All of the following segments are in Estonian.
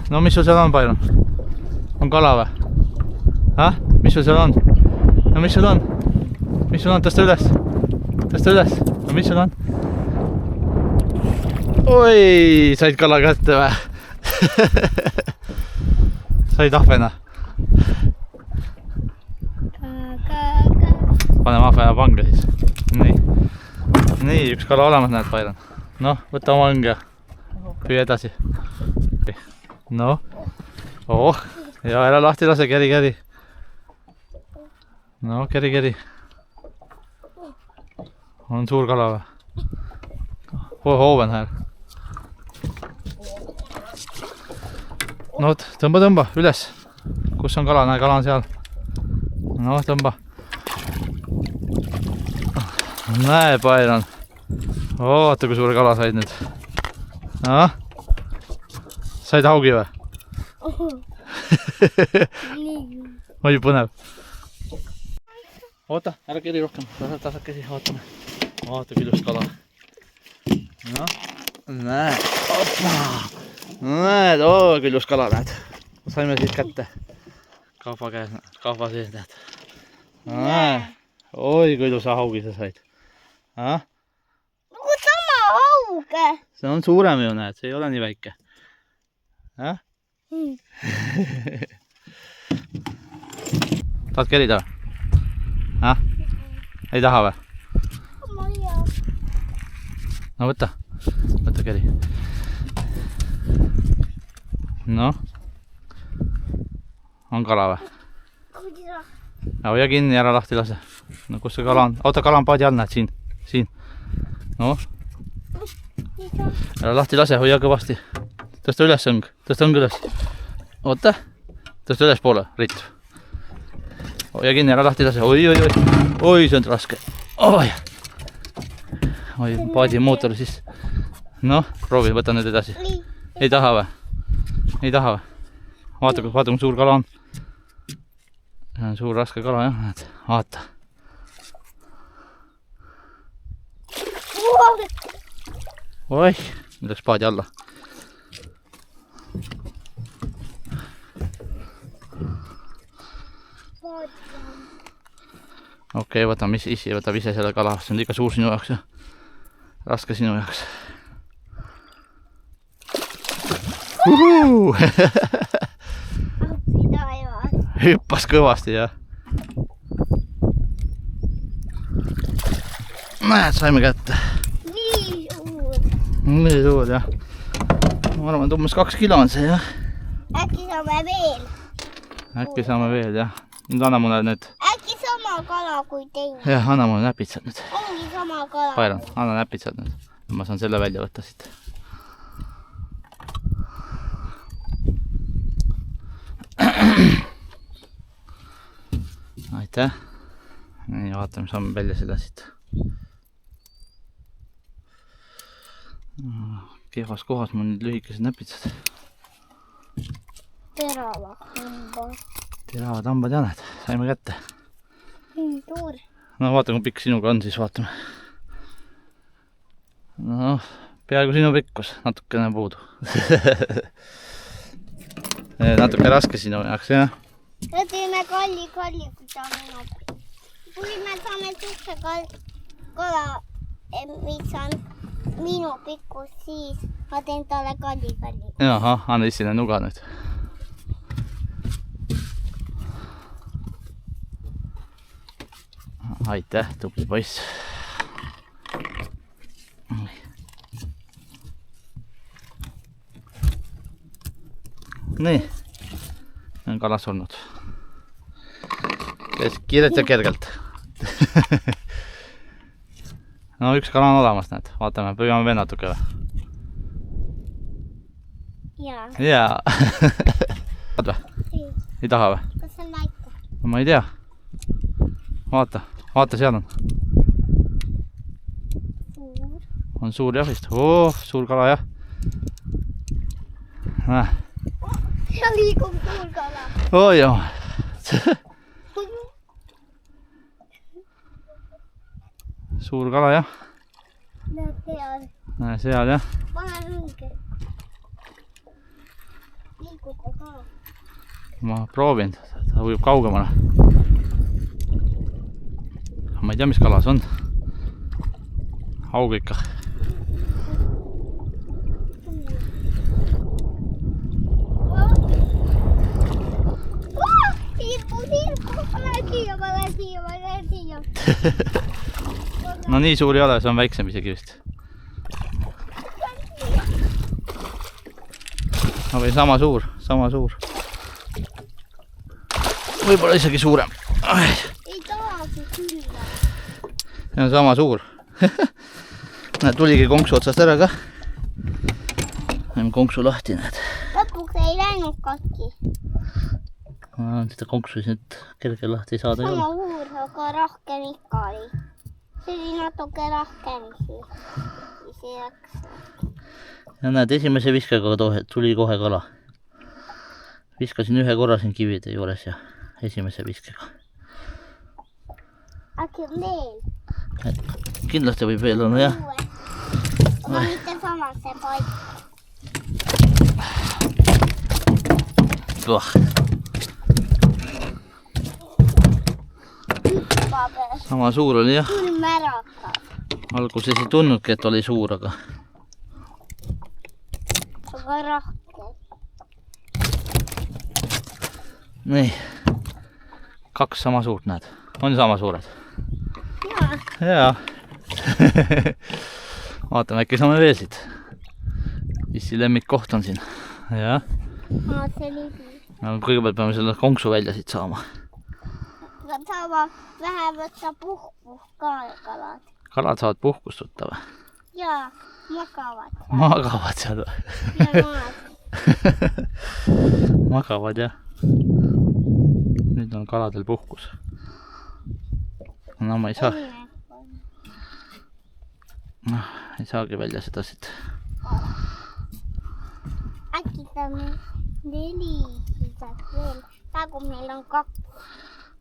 No mis sul seal on, Byron? On kala või? Mis sul seal on? No mis sul on? Mis sul on? Tõsta üles. Tõsta üles. No mis sul on? Oi, said kala kätte või? Said ahvena. Paneme ahvena pange siis. Nii, üks kala olemas näed, Byron. Noh, võta oma õng ja püü edasi. Noh. Ja ära lahti lase, keri. No, keri. On suur kala või? Hooven här. No, tõmba, üles. Kus on kala? Näe, kala on seal. No, tõmba. Näe, Byron. Vaata, kui suure kala said nüüd. Said haugi või? Oi, põnev. Oota, ära keri rohkem. Tasakesi, vaatame. Vaata, kui ilus kala. Noh, näed. Näed, kui ilus kala näed. Saime siit kätte. Kahva sees näed. Oi, kui ilusa haugi sa said. Nagu sama hauge. See on suurem ju näed, see ei ole nii väike. Tahad kerida või? Ei taha või? Ma ei tea. No võta keri. Noh. On kala või? Hoia kinni, ära lahti lase. No kus see kala on? Oota, kala on paadi all, näed siin. Noh. Ära lahti lase, hoia kõvasti. Tõsta üles õng, üles. Oota. Tõsta üles poole, Ritt. Hoia kinni, ära lahti lase. Oi, see on raske. Oi, paadi mootor siis. Noh, proovi, võta nüüd edasi. Ei taha või? Vaata, kui suur kala on. See on suur raske kala, jah, näed. Vaata. Oi, läks paadi alla. Okei, võtame isi, võtab ise selle kala. See on liiga suur sinu jaoks ja raske sinu jaoks. Hüppas kõvasti, jah. Näed, saime kätte. Nii suur, jah. Ma arvan, et umbes 2 kilo on see, jah. Äkki saame veel, jah. Nüüd anna mulle need. Äkki sama kala kui teine. Jah, anna mulle näpitsad nüüd. Ongi sama kala. Byron, anna näpitsad nüüd. Ma saan selle välja võtta siit. Aitäh. Nii, vaatame, saame välja selle siit. Kehvas kohas mul nüüd lühikesed näpitsad. Teravad hambad ja näed, saime kätte. Suur. No vaata, kui pikk sinuga on, siis vaatame. No, peaaegu sinu pikkus, natukene puudu. Natuke raske sinu jaoks, jah? Me teeme kalli, kui ta minub. Kui me saame suhte kala, mis on minu pikkus, siis ma teen talle kalli. Ahah, anna isile nuga nüüd. Aitäh, tubli poiss. Nii, on kalas olnud. Kiirelt ja kergelt. No üks kala on olemas, näed. Vaatame, püüame veel natuke või? Jaa. Tahad või? Ei taha või? Kas on väike? Ma ei tea. Vaata, seal on. On suur jah vist. Suur kala jah. Näe. Ja liigub suur kala. Oi jah. Suur kala jah. Näed seal. Näe seal jah. Pane õnge. liiguta ka. Ma proovin, ta ujub kaugemale. Ma ei tea, mis kala see on. Haug ikka. Ma lähen siia. No nii suur ei ole, see on väiksem isegi vist. No või sama suur. Võib-olla isegi suurem. Ei tahagi külla. See on sama suur. Näed, tuligi konksu otsast ära ka. Näeme konksu lahti, näed. Lõpuks ei läinud katki. Seda konksu siis nüüd kerge lahti ei saada. Sama suur, aga rahkem ikka oli. See oli natuke rahkem siis. Ja näed, esimese viskega tuli kohe kala. Viskasin ühe korra siin kivide juures ja esimese viskega. Äkki on veel? Kindlasti võib veel olla, jah. Aga mitte samasse paik. Sama suur oli, jah. Küll märaka. Alguses ei tundnudki, et oli suur, aga rahke. nii. 2 sama suurt, näed. On sama suured? Jaa. Vaatame, äkki saame veel siit. Issi lemmikkoht on siin. Jah. See libi. Kõigepealt peame selle konksu välja siit saama. Saavad vähe võtta puhkust ka kalad. Kalad saavad puhkust võtta või? Jaa, magavad. Magavad seal või? Ja maad. Magavad, jah. Nüüd on kaladel puhkus. No ma ei saa. Ei saagi välja seda siit. Äkki saame 4 lisaks veel. Praegu meil on 2.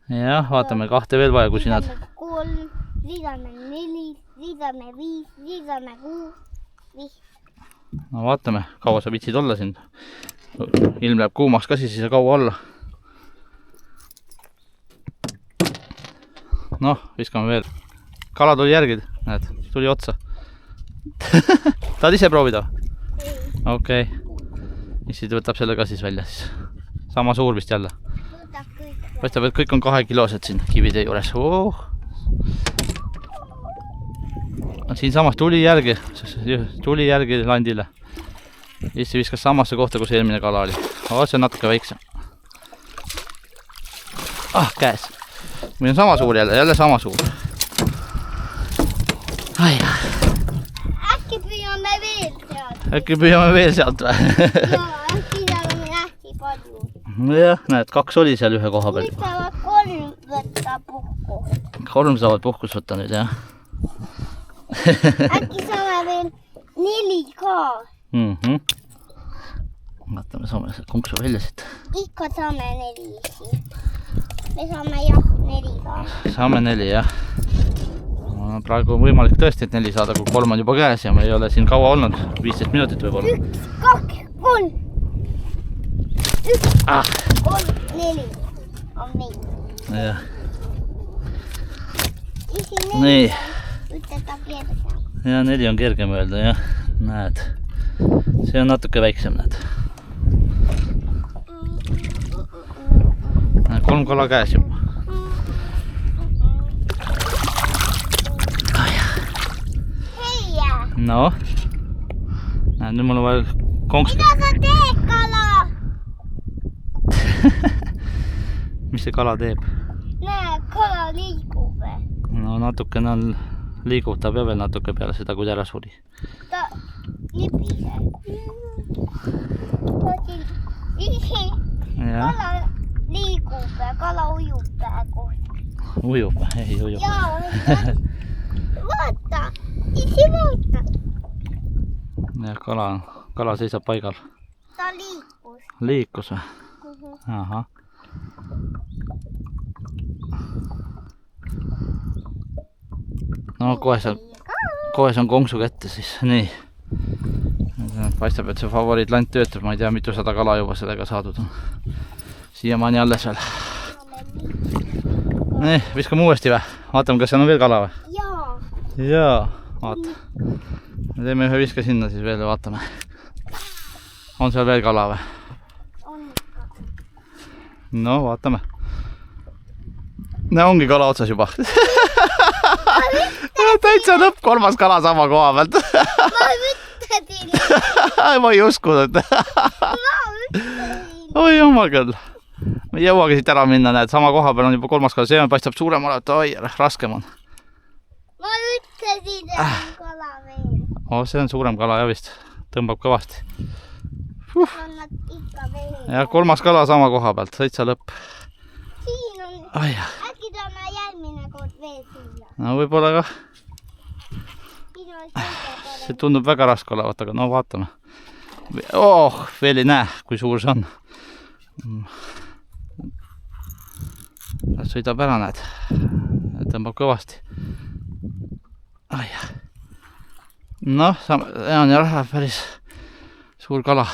Jah, vaatame 2 veel vaja, kui sinad. 3, lisame 4, lisame 5, lisame 6. No vaatame, kaua sa vitsid olla siin. Ilm läheb kuumaks ka, siis ei saa kaua olla. Noh, viskame veel. Kala tuli järgi, näed, tuli otsa. Tahad ise proovida? Okei. Issi võtab selle ka siis välja siis. Sama suur vist jälle. Paistab, et kõik on 2 kilosed siin kivide juures. Siin samas tuli järgi landile. Issi viskas samasse kohta, kus eelmine kala oli. See on natuke väiksem. Käes. Meil on sama suur jälle sama suur. Äkki püüame veel sealt. Äkki püüame veel sealt või? Jaa, äkki seal on hästi palju. Jah, näed, 2 oli seal ühe koha peal. Nüüd saavad 3 võtta puhkust. 3 saavad puhkust võtta nüüd, jah. Äkki saame veel 4 ka. Vaatame, saame konksu välja siit. Ikka saame 4 siin. Me saame jah 4 ka. Saame 4, jah. Praegu on võimalik tõesti, et 4 saada, kui 3 on juba käes ja me ei ole siin kaua olnud. 15 minutit võib-olla. 1, 2, 3. 1, 3, 4 on meil. Jah. Isi 4 Nii. ütleta kergem. Ja 4 on kergem öelda, jah. Näed. See on natuke väiksem, näed. 3 kala käes juba. Heia! No. Näed, nüüd mul on vaja konks. Mida sa teed, kala? Mis see kala teeb? Näe, kala liigub. No natukene on liigub, ta peab veel natuke peale seda, kui ta ära suri. Ta libiseb. Isi, kala liigub, kala ujub praegu. Ujub? Ei ujub. Jaa, vaata, isi vaata. Ja kala seisab paigal. Ta liikus. Liikus või? Ahah. No kohe see on konksu kätte siis. Nii. Paistab, et see favoriitlant töötab, ma ei tea, mitusada kala juba sellega saadud on. Siiamaani alles veel. Nii, viskame uuesti või? Vaatame, kas seal on veel kala või? Jaa. Jaa, vaata. Me teeme ühe viske sinna siis veel ja vaatame. On seal veel kala või? On. No, vaatame. No, ongi kala otsas juba. Täitsa lõpp, 3. kala sama koha pealt. Ma ütlesin. Ma ei uskunud. Oi, jumal küll. Me ei jõuagi siit ära minna, näed, sama koha peal on juba 3. kala, see paistab suurem olevat, oi, raskem on. Ma ütlesin, et on kala veel. See on suurem kala ja vist, tõmbab kõvasti. On nad ikka veel. Ja 3. kala sama koha pealt, täitsa lõpp. Siin on, äkki toome järgmine kord veel siia. No võib-olla ka. See tundub väga raske olevat, aga no vaatame. Veel ei näe, kui suur see on. Sõidab ära, näed. Tõmbab kõvasti. Noh, see on jah päris suur kala.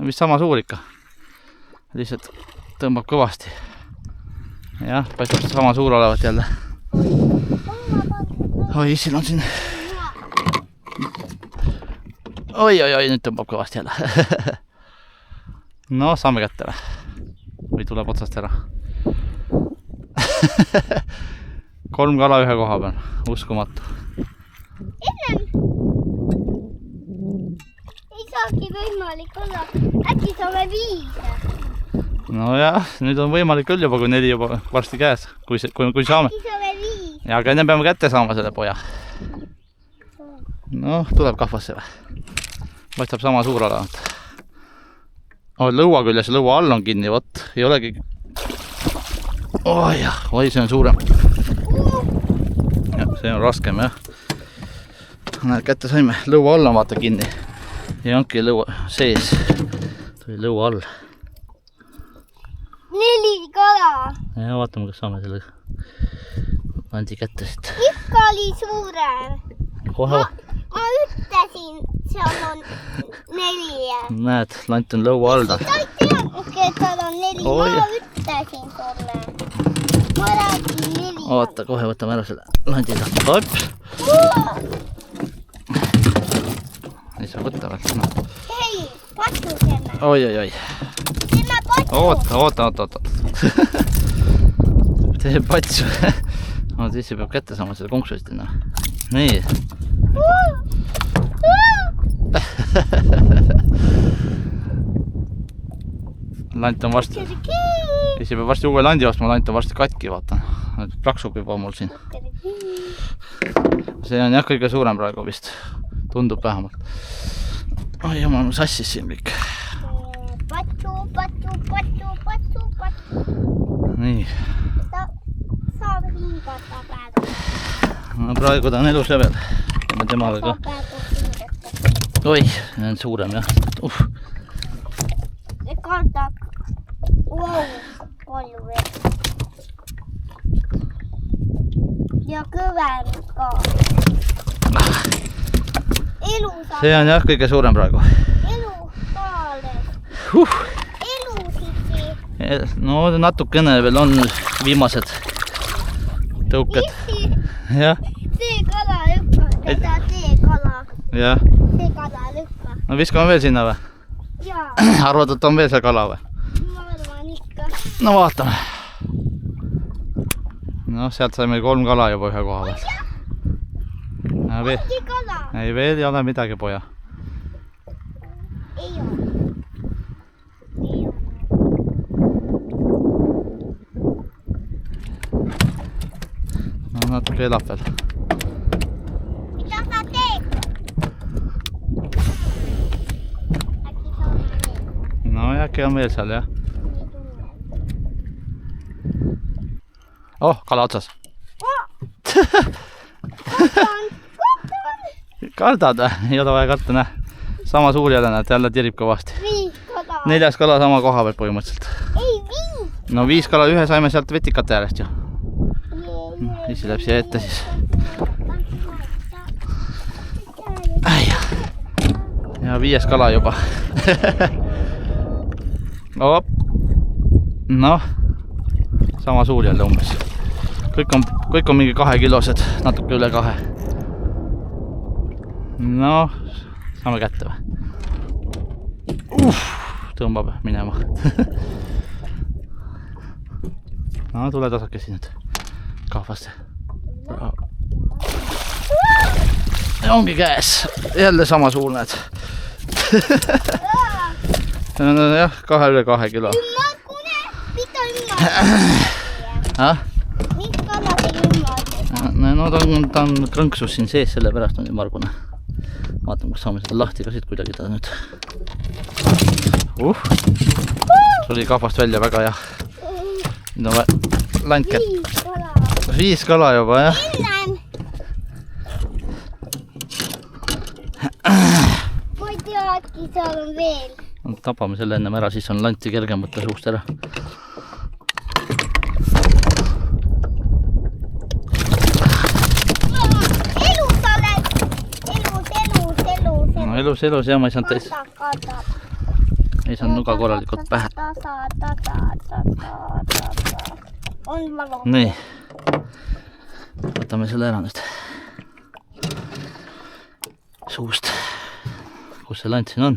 Vist sama suur ikka. Lihtsalt tõmbab kõvasti. Jah, paistab sama suur olevat jälle. Oi, issil on siin. Oi, nüüd tõmbab kõvasti jälle. No, saame kätte või? Või tuleb otsast ära? 3 kala ühe koha peal. Uskumatu. Ennem ei saagi võimalik olla. Äkki saame 5. No jah, nüüd on võimalik küll juba, kui 4 juba varsti käes. Kui saame. Äkki saame 5. Ja aga enne peame kätte saama selle poja. No, tuleb kahvasse või? Paistab sama suur olevat. Lõua küljes, lõua all on kinni, võt. Ei olegi... Oi, see on suurem. Ja, see on raskem, jah. Näed, kätte saime. Lõua all on vaata kinni. Ei ongi lõua sees. Tuli lõua all. 4 kala. Ja vaatame, kas saame selle landi kätte siit. Ikka oli suurem. Kohe. Ma ütlesin, seal on 4. Näed, lant on lõua all. Sa ei teadnudki, et seal on 4. Ma ütlesin sulle. Ma räägin 4. Oota, kohe võtame ära selle landida. Ops! Ei saa võtta veel. Hei, patsu teeme. Oi. Teeme patsu. Oota. Tee patsu. Siis peab kätte saama selle konksuist. Nii. Lant on varsti. Isi peab varsti uue landi ostma, lant on varsti katki, vaatan. Plaksub juba mul siin. See on jah kõige suurem praegu vist. Tundub vähemalt. Oi jumal, mul sassis siin kõik. Patsu. Nii. Saab hingata praegu. No praegu ta on elus ja veel. Teeme temaga ka. Oi, see on suurem jah. Kardak. Wow, palju veel. Ja kõver ka. See on jah kõige suurem praegu. Elu kaales. Elu sisi. No natukene veel on viimased tõuked. Jah. See kala lükka. See kala. Jah. See kala lükka. No viskame veel sinna või? Jaa. Arvad, et on veel see kala või? Ma arvan ikka. No vaatame. No sealt saime 3 kala juba ühe koha peal. Ongi kala. Ei, veel ei ole midagi, poja. Ei ole. No natuke elab veel. Mida sa teed? Äkki saame veel? No äkki on veel seal, jah. Oh, kala otsas. Kardad või? Ei ole vaja karta, näe. Sama suur jälle, näed, jälle tirib kõvasti. 5 kala. 4. kala sama koha peal põhimõtteliselt. Ei, 5. No 5 kala, ühe saime sealt vetikate äärest ju. Isi läheb siia ette siis. Ja 5. kala juba. Noh, sama suur jälle umbes. Kõik on mingi 2 kilosed, natuke üle 2. Noh, saame kätte või? Tõmbab minema. No, tule tasakesi nüüd kahvasse. Ja ongi käes. Jälle sama suur näed. Jah, 2 üle 2 kilo. Mis kala see ümmargune? No ta on krõnksus siin sees, selle pärast on ümmargune. Vaatame, kas saame seda lahti ka siit kuidagi ta nüüd. Tuli kahvast välja väga hea. No lant kätt. 5 kala juba, jah. Ma ei teadki, seal on veel. Tapame selle ennem ära, siis on lanti kergem võtta suust ära. Elus oled! No elus ja ma ei saanud täis. Ei saanud nuga korralikult pähe. On valus. Nii. Võtame selle ära nüüd. Suust. Kus see lant siin on?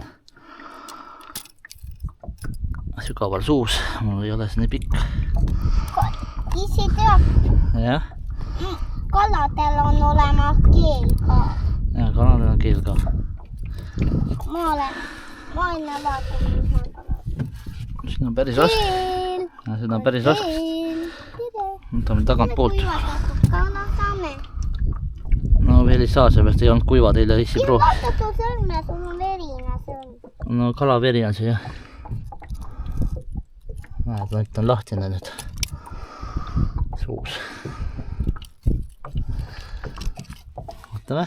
Sügaval suus. Mul ei ole see nii pikk. Isi teab. Jah. Kaladel on olemas keel ka. Ja, kaladel on keel ka. Ma olen vaatamas. Siin on päris raske. Ja, seda on päris raske. Võtame tagant poolt. Kala saame. No veel ei saa, seepärast ei olnud kuiva teile issi proov. Vaata su sõrme, sul on verine sõrm. No kalaveri on see, jah. Näed, lant on lahtine nüüd. Suus. Vaatame.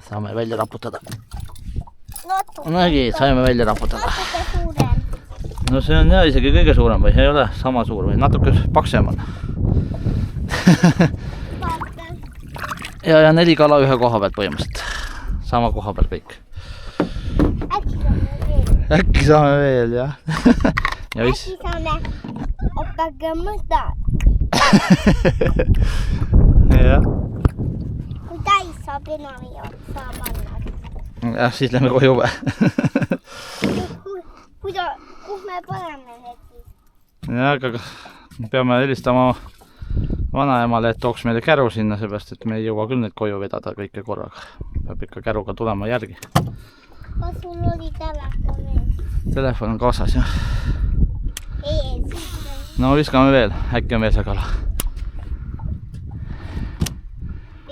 Saame välja raputada. Nägi, saime välja raputada. Natuke suurem. No see on jah isegi kõige suurem või ei ole sama suur või natuke paksem on. Ja 4 kala ühe koha pealt põhimõtteliselt. Sama koha peal kõik. Äkki saame veel, jah. Äkki saame oppage mõnda. Jah. Kui täis saab enam ja saab alla. Jah, siis lähme koju või. Kus me paneme need siis? Ja, aga peame helistama vanaemale, et tooks meile käru sinna, seepärast, et me ei jõua küll neid koju vedada kõike korraga. Peab ikka käruga tulema järgi. Kas sul oli telefon ees? Telefon on kaasas, jah. Ees. No viskame veel, äkki on veel see kala.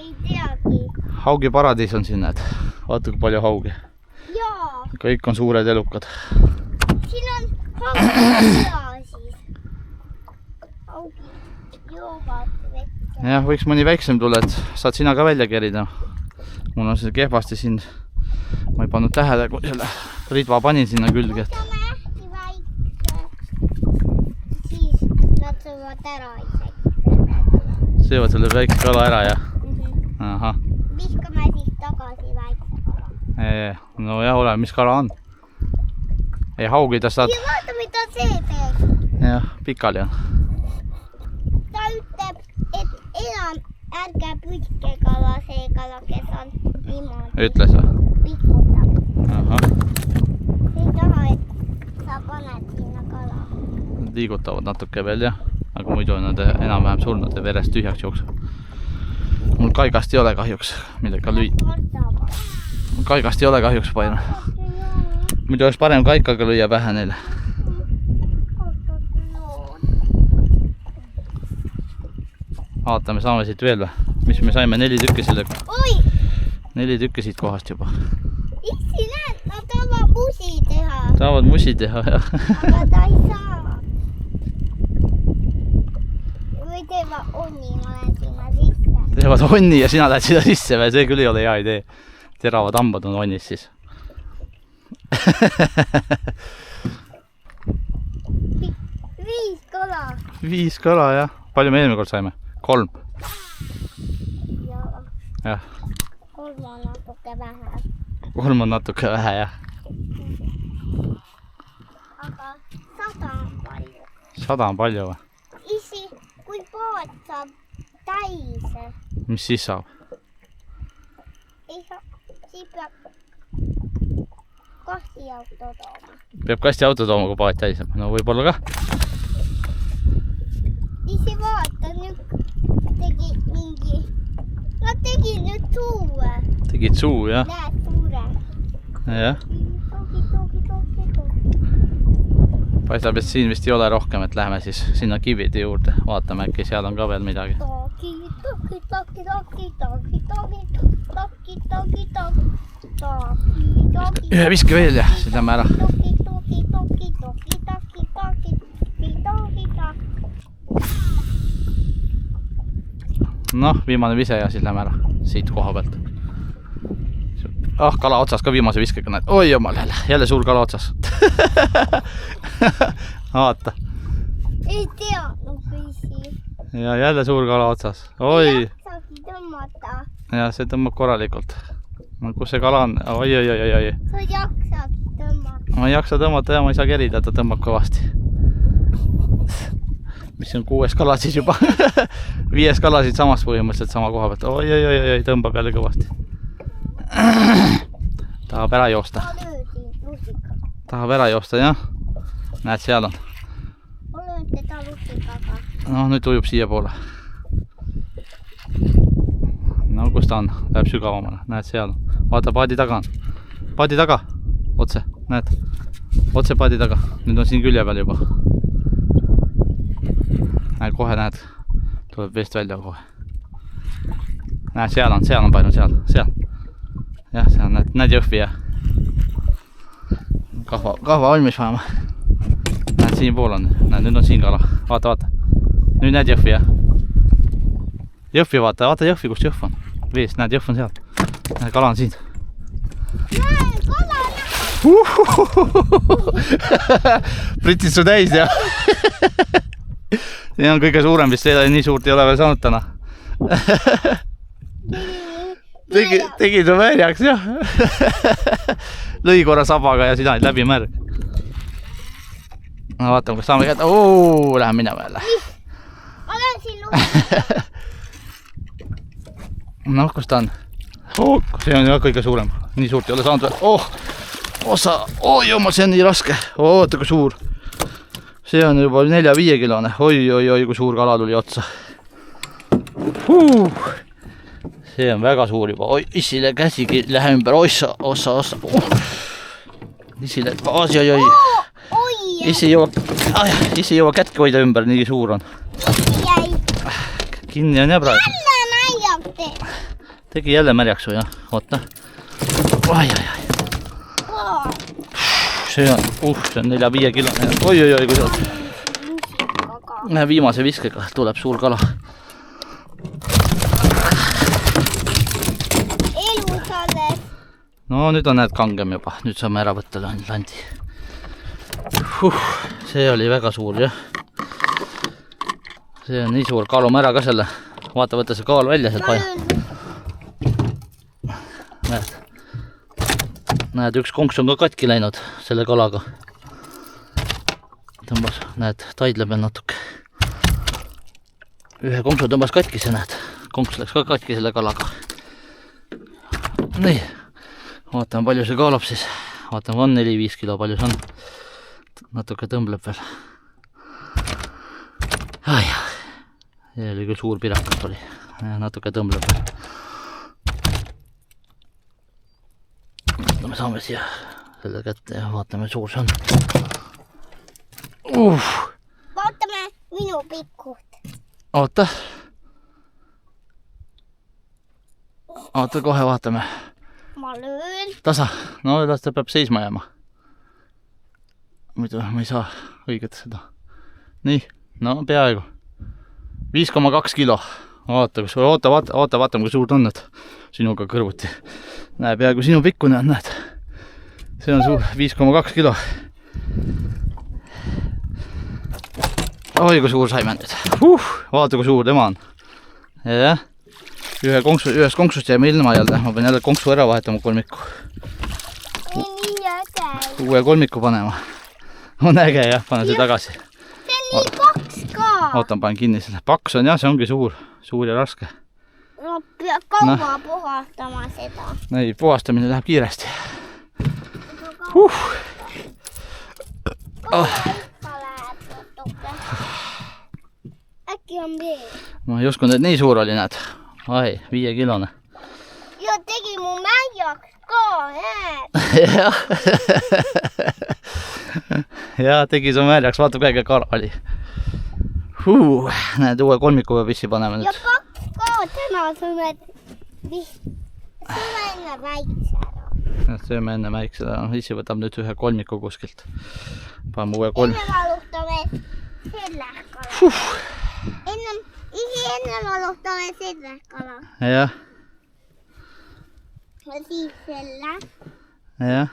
Ei teagi. Haugi paradiis on siin, näed. Vaata kui palju haugi. Jaa. Kõik on suured elukad. Siin on haugi siis. Haugi joovad vette. Jah, võiks mõni väiksem tulla, et saad sina ka välja kerida. Mul on see kehvasti siin. Ma ei pannud tähele, kui selle ridva panin sinna külge. Võtame hästi väikse. Siis nad söövad ära isegi. Söövad selle väikse kala ära, jah? Ahah. Viskame siis tagasi väikse kala. No jah, ole, mis kala on? Ei, haugida saad. Ja vaata, mida see teeb. Jah, pikali on. Ta ütleb, et enam ärge püüdke kala, see kala, kes on niimoodi. Ütles või? Pikutab. Ahah. Ei taha, et sa paned sinna kala. Liigutavad natuke veel, jah. Aga muidu on nad enam-vähem surnud ja verest tühjaks jookseb. Mul kaigast ei ole kahjuks, millega lüüa. Kaigast ei ole kahjuks palju. Muidu oleks parem kaikaga lüüa pähe neile. Vaatame, saame siit veel või? Mis me saime 4 tükki selle... 4 tükki siit kohast juba. Issi näed, nad tahavad musi teha. Saavad musi teha, jah. Aga ta ei saa. Või teevad onni, ma lähen sinna sisse. Teevad onni ja sina lähed sinna sisse või? See küll ei ole hea idee. Teravad hambad on onnis siis. 5 kala. 5 kala, jah. Palju me eelmine kord saime? 3. Jah. 3 on natuke vähe. 3 on natuke vähe, jah. Aga 100 on palju. 100 on palju või? Isi, kui paat saab täis. Mis siis saab? Siis peab kastiauto tooma. Peab kastiauto tooma, kui paat täis saab. No võib-olla ka. Isi vaata, nüüd tegi mingi... Nad tegid nüüd suue. Tegid suu, jah? Näed suure. Jah. Paistab, et siin vist ei ole rohkem, et lähme siis sinna kivide juurde. Vaatame, äkki seal on ka veel midagi. Ühe viske veel ja siis lähme ära. Noh, viimane vise ja siis lähme ära siit koha pealt. Ah, kala otsas ka viimase viskega näed. Oi jumal jälle suur kala otsas. Vaata. Ei tea, no püsi. Ja jälle suur kala otsas. Oi. Jaksagi tõmmata. Ja see tõmbab korralikult. No kus see kala on? Oi. Sa jaksagi tõmmata. Ma ei jaksa tõmmata ja ma ei saa kerida, ta tõmbab kõvasti. Mis on 6 kala siis juba. 5 kala siit samast põhimõtteliselt sama koha pealt. Oi, tõmbab jälle kõvasti. Tahab ära joosta. Tahab ära joosta, jah. Näed, seal on. Ma löön teda lusikaga. No, nüüd ujub siia poole. No, kus ta on? Läheb sügavamale. Näed, seal on. Vaata, paadi taga on. Paadi taga. Otse, näed. Otse paadi taga. Nüüd on siin külje peal juba. Näed, kohe näed. Tuleb veest välja kohe. Näed, seal on palju, seal. Jah, seal näed jõhvi ja kahva valmis vajama. Näed, siin pool on. Näed, nüüd on siin kala. Vaata. Nüüd näed jõhvi ja. Jõhvi vaata jõhvi, kus jõhv on. Veest, näed, jõhv on seal. Näed, kala on siin. Näe, kala on. Pritsid su täis ja. See on kõige suurem, vist seda nii suurt ei ole veel saanud täna. Tegi su märjaks, jah. Lõi korra sabaga ja sina olid läbi märg. No vaatame, kas saame kätte. Lähen minema jälle. Olen siin lugu. Noh, kus ta on? See on jah kõige suurem. Nii suurt ei ole saanud veel. Jumal, see on nii raske. Oota, kui suur. See on juba 4-5 kilone. Oi, kui suur kala tuli otsa. See on väga suur juba. Oi, isile käsigi lähe ümber. Ossa. Isile, oi. Isi jõua kätki hoida ümber, nii suur on. Kinni on jah praegu. Jälle märjaks teeb. Tegi jälle märjaks või jah? Oota. Ai. See on 4-5 kilone. Oi, kui see on. Viimase viskega tuleb suur kala. Elus alles. No nüüd on näed kangem juba. Nüüd saame ära võtta landi. See oli väga suur, jah. See on nii suur. Kaalume ära ka selle. Vaata, võtta see kaal välja sealt vaja. Näed, üks konks on ka katki läinud selle kalaga. Tõmbas, näed, taidleb veel natuke. Ühe konksu tõmbas katki see, näed. Konks läks ka katki selle kalaga. Nii, vaatame palju see kaalab siis. Vaatame, on 4-5 kilo, palju see on. Natuke tõmbleb veel. See oli küll suur pirakat oli. Natuke tõmbleb veel. Me saame siia selle kätte ja vaatame, suur see on. Vaatame minu pikkust. Oota, kohe vaatame. Ma löön. Tasa, no las ta peab seisma jääma. Muidu ma ei saa õiget seda. Nii, no peaaegu 5,2 kilo. Vaatame, kui suur ta on, et sinuga kõrvuti. Näe, peaaegu sinu pikkune on, näed. See on suur, 5,2 kilo. Oi, kui suur saime nüüd. Vaata, kui suur tema on. Jah, ühest konksust jäime ilma jälle. Ma pean jälle konksu ära vahetama kolmiku. nii äge. uue kolmiku panema. On äge jah, pane see tagasi. See on nii paks ka. Ootan, panen kinni selle. Paks on jah, see ongi suur ja raske. No peab kaua puhastama seda. Ei, puhastamine läheb kiiresti. Kaua ikka läheb natuke. Äkki on veel. Ma ei uskunud, et nii suur oli, näed. Ai, 5-kilone. Ja tegi mu mäiaks ka, näed. Jah. Ja tegi su märjaks, vaata kui äge kala oli. Näed, uue kolmikuga pissi paneme Ja nüüd. paks ka, täna sööme enne väikse ära. Sööme enne väikse, issi võtab nüüd ühe kolmiku kuskilt. Paneme uue kolm. Enne valustame selle kala. Enne valustame selle kala. Jah, Ja siis selle, jah.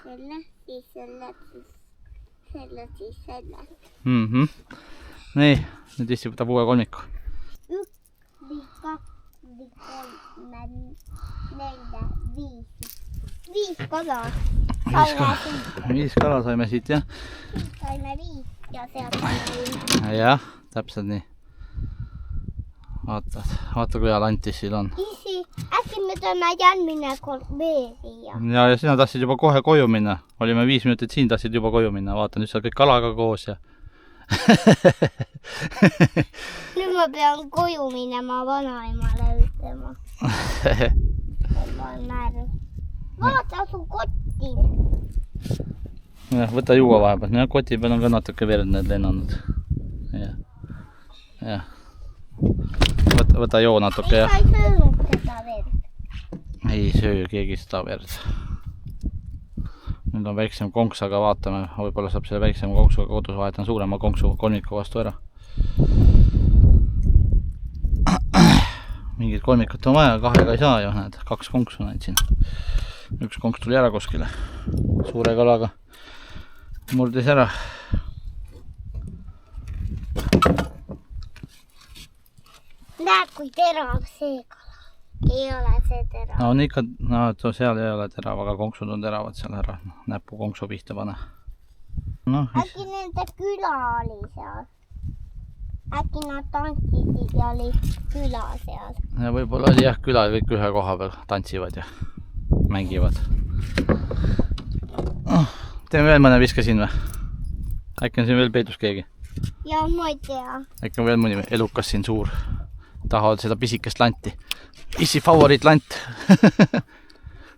siis selle, siis selle. Nii, nüüd issi võtab uue kolmiku. 1, 2, 3, 4, 5. 5 kala. 5 kala saime siit, jah. Saime 5 ja sealt saime 5. Jah, täpselt nii. Vaata kui hea lantis siin on. Isi, äkki me tõime järgmine kord veel siia. Ja sina tahtsid juba kohe koju minna. Olime 5 minutit siin, tahtsid juba koju minna. Vaata, nüüd sa kõik kalaga koos ja... Nüüd ma pean koju minema vanaemale ütlema. Vaata su kotti. Võta juua vahepeal. Koti peal on ka natuke verd need lennanud. Jah. Võta joo natuke, jah. Sa ei söönud seda verd. Ei söö keegi seda verd. Nüüd on väiksem konks, aga vaatame. Võib-olla saab selle väiksema konksuga kodus vahetan suurema konksu kolmiku vastu ära. Mingid kolmikut on vaja, 2 ei saa ju, näed. 2 konksu näid siin. 1 konks tuli ära kuskile. Suure kalaga murdis ära. Näed, kui terav see kala. Ei ole see terav. No on ikka, seal ei ole terav, aga konksud on teravad seal ära. Näppu konksu pihta pane. Äkki nende küla oli seal. Äkki nad tantsisid ja oli küla seal. Ja võib-olla oli jah, küla kõik ühe koha peal tantsivad ja mängivad. Teeme veel mõne viske siin või? Äkki on siin veel peidus keegi? Ja ma ei tea. Äkki on veel mõni elukas siin suur. Tahavad seda pisikest lanti. Issi favoriit lant.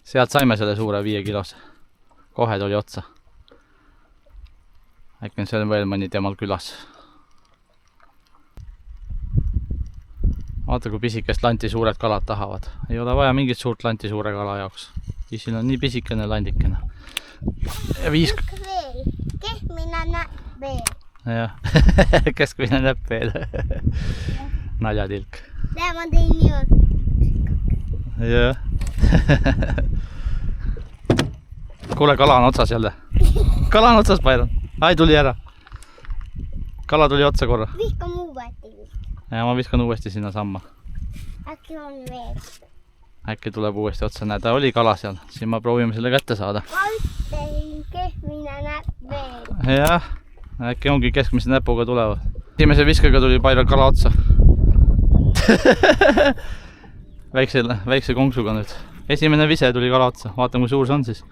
Sealt saime selle suure 5 kilose. Kohe tuli otsa. Äkki on seal veel mõni temal külas. Vaata kui pisikest lanti suured kalad tahavad. Ei ole vaja mingit suurt lanti suure kala jaoks. Issil on nii pisikene landikene. Ja 5... veel. Keskmine näpp veel. Jah, keskmine näpp veel. Naljatilk. Näe, ma tein nii. Jah. Kuule, kala on otsas jälle. Kala on otsas, Pairon. Ai, tuli ära. Kala tuli otsa korra. Vihka muu võeti. Ja ma viskan uuesti sinna samma. Äkki on veel. Äkki tuleb uuesti otsa. Näe, ta oli kala seal. Siin ma proovime selle kätte saada. Ma ütlesin keskmine näpp veel. Jah, äkki ongi keskmise näpuga tulevad. Esimese viskega tuli Pairal kala otsa. Väikse konksuga nüüd. Esimene vise tuli kala otsa. Vaatame, kui suur see on siis.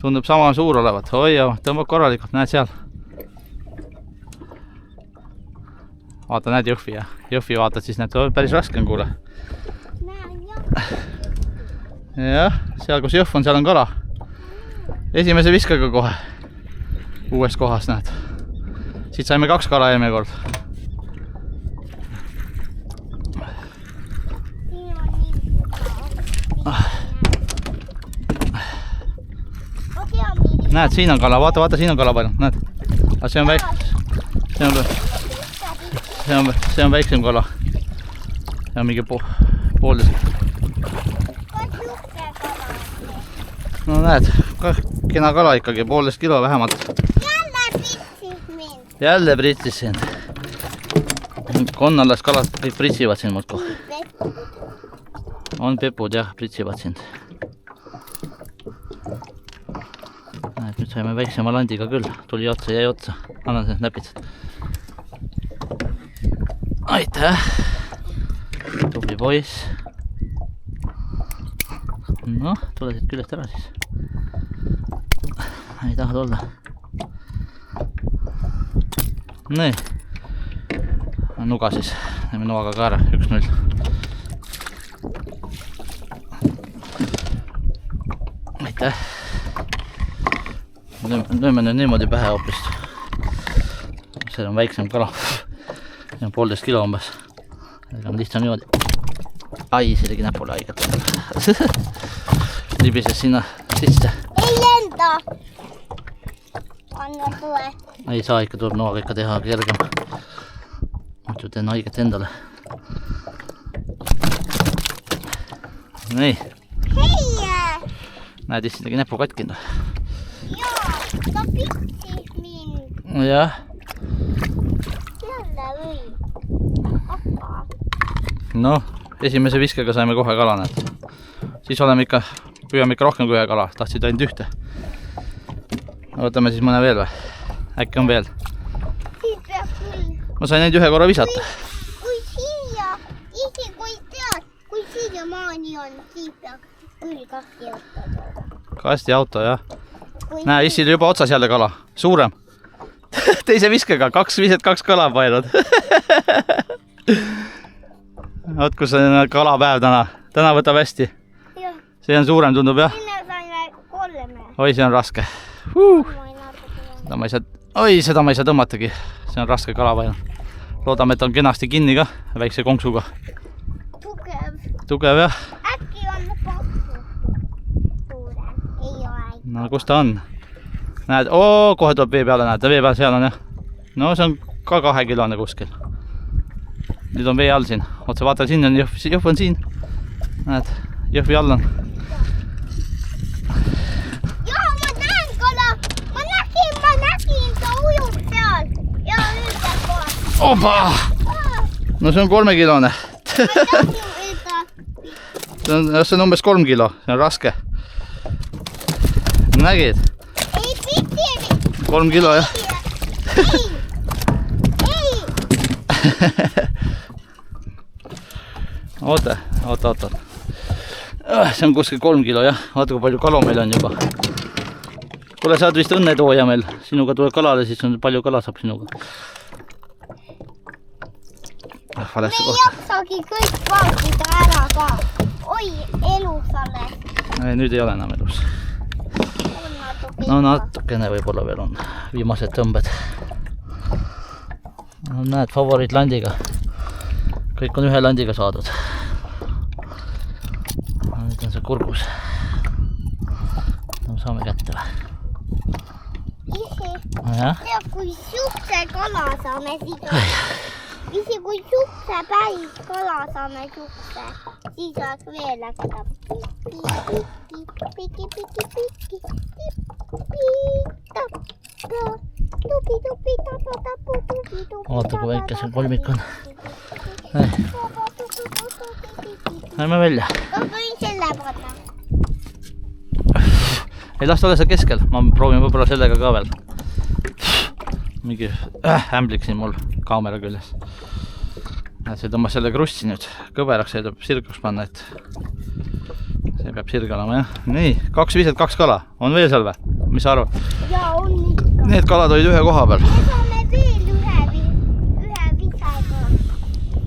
Tundub sama suur olevat. Oi jah, tõmbab korralikult. Näed seal. Vaata, näed Jõhvi ja Jõhvi vaatad siis, näed, päris raske on, kuule. Näen jah. Jah, seal kus Jõhv on, seal on kala. Esimese viskega kohe. Uues kohas, näed. Siit saime 2 kala eelmine kord. Näed, siin on kala, vaata, siin on kala palju, näed. Aga see on see on väiksem kala. See on mingi poolteist. No näed, kena kala ikkagi, 1,5 kilo vähemalt. Jälle pritsis mind. Jälle pritsis sind. Konnallas kalad kõik pritsivad sind muudku. On pepud jah, pritsivad sind. saime väiksema landiga küll, tuli otsa, jäi otsa. Annan see näpitsad. Aitäh! Tubli poiss. Noh, tule siit küljest ära siis. Ei taha tulla. Nii. Nuga siis. Näeme nuaga ka ära. 1-0. Aitäh. Lööme nüüd niimoodi pähe hoopist. See on väiksem kala. See on 1,5 kilo umbes. Ega on lihtsam niimoodi. Ai, see tegi näpule haiget. Libises sinna sisse. Ei lenda! Anna tule. Ei saa ikka, tuleb noaga ikka teha kergem. Muidu teen haiget endale. Nii. Hei! Näed, issi tegi näpu katkinud. Jaa, ta pitsis mind. Jah. Jälle või. Aga. Noh, esimese viskega saime kohe kala, näed. Siis oleme ikka, püüame ikka rohkem kui ühe kala. Tahtsid ainult ühte. Võtame siis mõne veel või? Äkki on veel? Siis peab küll. Ma sain ainult ühe korra visata. Kui siia, isi kui tead, kui siia maani on, siis peab küll kasti auto. Kasti auto, jah. Näe, issil juba otsas jälle kala. Suurem. Teise viskega, 2 viset, 2 kala painad. Oot, kus on kalapäev täna. Täna võtab hästi. Jah. See on suurem, tundub, jah? Sinna saime 3. Oi, see on raske. Seda ma ei saa tõmmatagi. See on raske kalapain. Loodame, et on kenasti kinni ka, väikse konksuga. Tugev. Tugev, jah. Äkki on paksu. Suurem. Ei ole. No, kus ta on? Näed, kohe tuleb vee peale, näed, vee peal seal on, jah. No, see on ka 2 kilone kuskil. Nüüd on vee all siin. Otse vaata, siin on jõhv on siin. Näed, jõhvi all on. Jaa, ma näen kala. Ma nägin, ta ujub seal. Ja nüüd jääb kohe. Opa! No see on 3 kilone. See on umbes 3 kilo. See on raske. Nägid? Ei piti. 3 kilo, jah. Ei. Oota. See on kuskil 3 kilo, jah. Vaata, kui palju kalu meil on juba. Kuule, sa oled vist õnnetooja meil. Sinuga tuleb kalale, siis on palju kala saab sinuga. Me ei jaksagi kõik vaatida ära ka. Oi, elus alles. Ei, nüüd ei ole enam elus. No natukene võib-olla veel on. Viimased tõmbed. No, näed, favoriitlandiga. Kõik on ühe landiga saadud. Nüüd on see kurgus. No, saame kätte või? Isi, jah. Kui siukse kala saame siia. Isi, kui siukse päris kala saame siukse, siis oleks veel äkki. Piki. Tupi, tapu. Vaata, kui väike see kolmik on. Lähme välja. Ma võin selle panna. Ei, las ta ole seal keskel. Ma proovin võib-olla sellega ka veel. Mingi ämblik siin mul kaamera küljes. See tõmbas selle krussi nüüd kõveraks, see tuleb sirguks panna, et see peab sirg olema, jah. Nii, 2 viset, 2 kala. On veel seal või? Mis sa arvad? Jaa, on ikka. Need kalad olid ühe koha peal. Me saame veel ühe visega.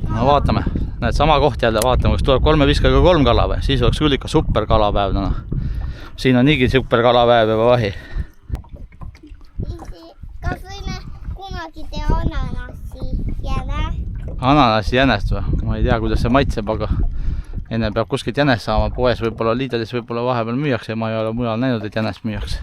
No vaatame. Näed, sama koht jälle. Vaatame, kas tuleb 3 viskaga 3 kala või? Siis oleks küll ikka super kalapäev täna. Siin on niigi super kalapäev juba vahi. Kas võime kunagi teha ananassi jäne? Ananassi jänest või? Ma ei tea, kuidas see maitseb, aga enne peab kuskilt jänest saama. Poes võib-olla, Lidlis võib-olla vahepeal müüakse ja ma ei ole mujal näinud, et jänest müüakse.